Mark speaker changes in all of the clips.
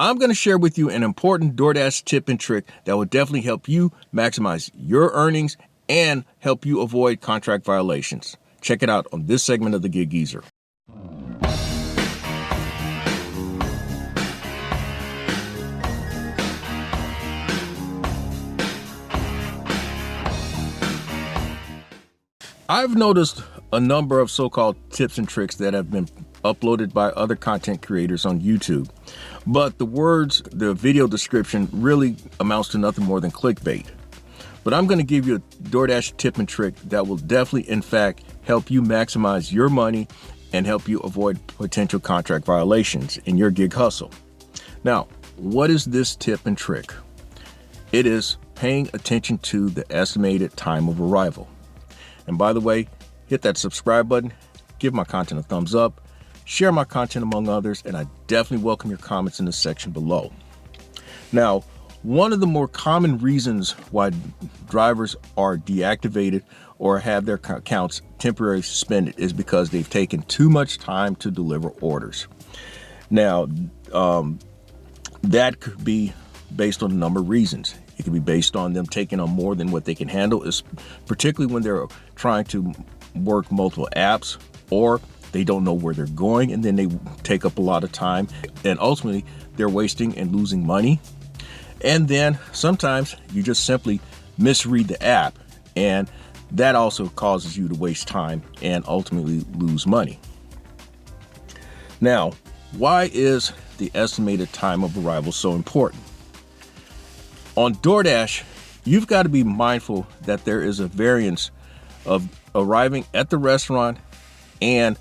Speaker 1: I'm going to share with you an important DoorDash tip and trick that will definitely help you maximize your earnings and help you avoid contract violations. Check it out on this segment of the Gig Geezer. I've noticed a number of so-called tips and tricks that have been uploaded by other content creators on YouTube. But the video description really amounts to nothing more than clickbait. But I'm going to give you a DoorDash tip and trick that will definitely, in fact, help you maximize your money and help you avoid potential contract violations in your gig hustle. Now, what is this tip and trick? It is paying attention to the estimated time of arrival. And by the way, hit that subscribe button, give my content a thumbs up, share my content among others, and I definitely welcome your comments in the section below. Now, one of the more common reasons why drivers are deactivated or have their accounts temporarily suspended is because they've taken too much time to deliver orders. Now, that could be based on a number of reasons. It could be based on them taking on more than what they can handle, particularly when they're trying to work multiple apps, or they don't know where they're going and then they take up a lot of time, and ultimately they're wasting and losing money. And then sometimes you just simply misread the app, and that also causes you to waste time and ultimately lose money. Now, why is the estimated time of arrival so important? On DoorDash, you've got to be mindful that there is a variance of arriving at the restaurant and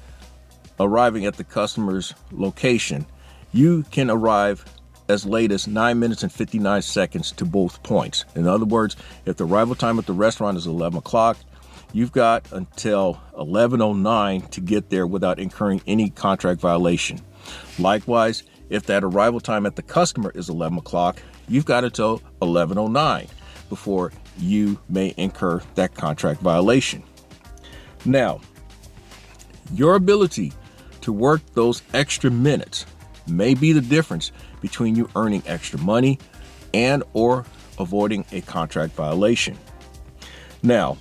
Speaker 1: arriving at the customer's location. You can arrive as late as 9 minutes and 59 seconds to both points. In other words, if the arrival time at the restaurant is 11 o'clock, you've got until 11:09 to get there without incurring any contract violation. Likewise, if that arrival time at the customer is 11 o'clock, you've got until 11:09 before you may incur that contract violation. Now, your ability to work those extra minutes may be the difference between you earning extra money and or avoiding a contract violation. Now,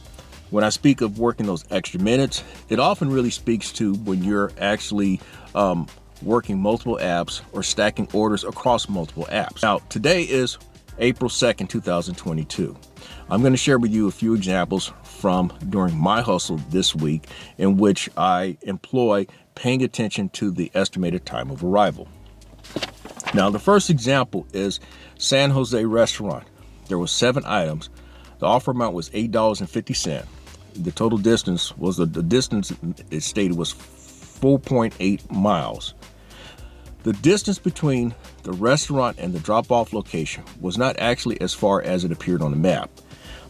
Speaker 1: when I speak of working those extra minutes, it often really speaks to when you're actually working multiple apps or stacking orders across multiple apps. Now, today is April 2nd, 2022. I'm going to share with you a few examples from during my hustle this week in which I employ paying attention to the estimated time of arrival. Now, the first example is San Jose restaurant. There were 7 items. The offer amount was $8.50. The total distance was the distance it stated was 4.8 miles. The distance between the restaurant and the drop-off location was not actually as far as it appeared on the map.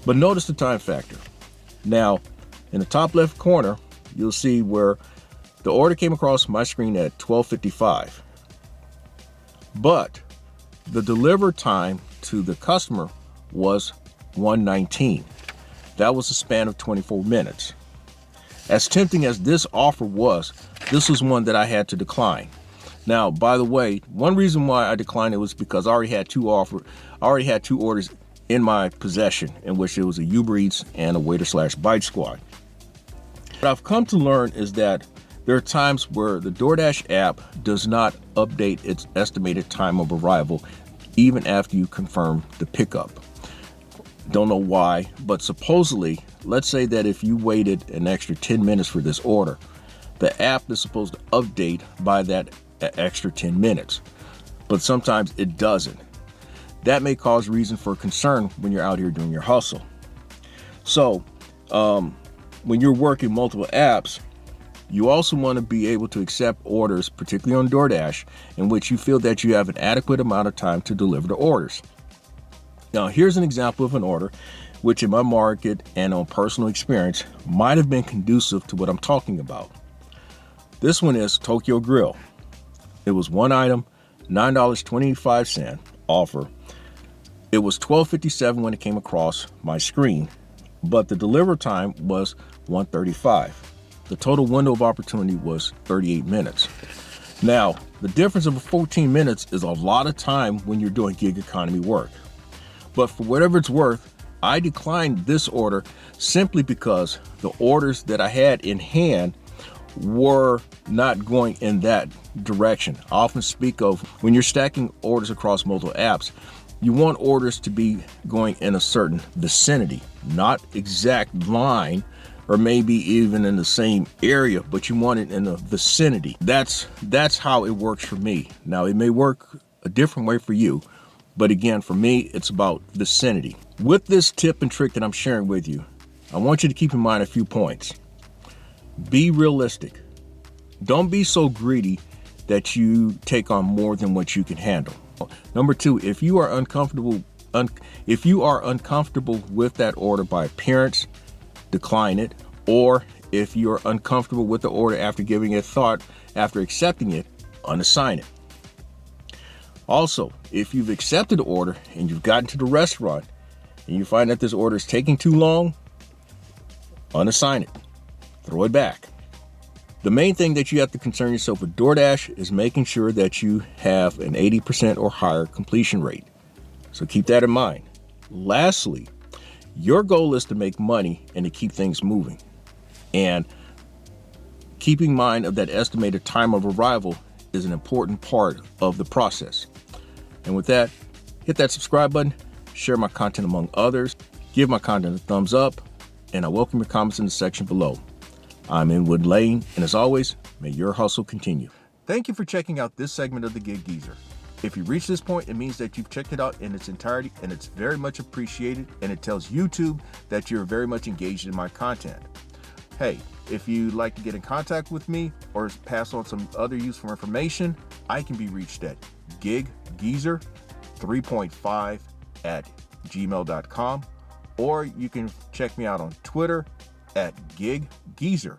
Speaker 1: But notice the time factor. Now, in the top left corner, you'll see where the order came across my screen at 12:55. But the deliver time to the customer was 1:19. That was a span of 24 minutes. As tempting as this offer was, this was one that I had to decline. Now, by the way, one reason why I declined it was because I already had two orders in my possession, in which it was a Uber Eats and a Waiter/Bite Squad. What I've come to learn is that there are times where the DoorDash app does not update its estimated time of arrival even after you confirm the pickup. Don't know why, but supposedly, let's say that if you waited an extra 10 minutes for this order, the app is supposed to update by that extra 10 minutes, but sometimes it doesn't. That may cause reason for concern when you're out here doing your hustle. So when you're working multiple apps, you also want to be able to accept orders, particularly on DoorDash, in which you feel that you have an adequate amount of time to deliver the orders. Now, here's an example of an order which in my market and on personal experience might have been conducive to what I'm talking about. This one is Tokyo Grill. It was one item, $9.25 offer. It was $12.57 when it came across my screen, but the deliver time was 1:35. The total window of opportunity was 38 minutes. Now, the difference of 14 minutes is a lot of time when you're doing gig economy work. But for whatever it's worth, I declined this order simply because the orders that I had in hand were not going in that direction. I often speak of when you're stacking orders across multiple apps, you want orders to be going in a certain vicinity, not exact line or maybe even in the same area, but you want it in the vicinity. That's how it works for me. Now, it may work a different way for you, but again, for me, it's about vicinity. With this tip and trick that I'm sharing with you, I want you to keep in mind a few points. Be realistic. Don't be so greedy that you take on more than what you can handle. Number two, if you are uncomfortable with that order by appearance, decline it. Or if you're uncomfortable with the order after giving it thought, after accepting it, unassign it. Also, if you've accepted the order and you've gotten to the restaurant and you find that this order is taking too long, unassign it. Throw it back. The main thing that you have to concern yourself with DoorDash is making sure that you have an 80% or higher completion rate. So keep that in mind. Lastly, your goal is to make money and to keep things moving. And keeping in mind of that estimated time of arrival is an important part of the process. And with that, hit that subscribe button, share my content among others, give my content a thumbs up, and I welcome your comments in the section below. I'm in Wood Lane, and as always, may your hustle continue. Thank you for checking out this segment of the Gig Geezer. If you reach this point, it means that you've checked it out in its entirety, and it's very much appreciated, and it tells YouTube that you're very much engaged in my content. Hey, if you'd like to get in contact with me or pass on some other useful information, I can be reached at giggeezer3.5@gmail.com, or you can check me out on Twitter at giggeezer.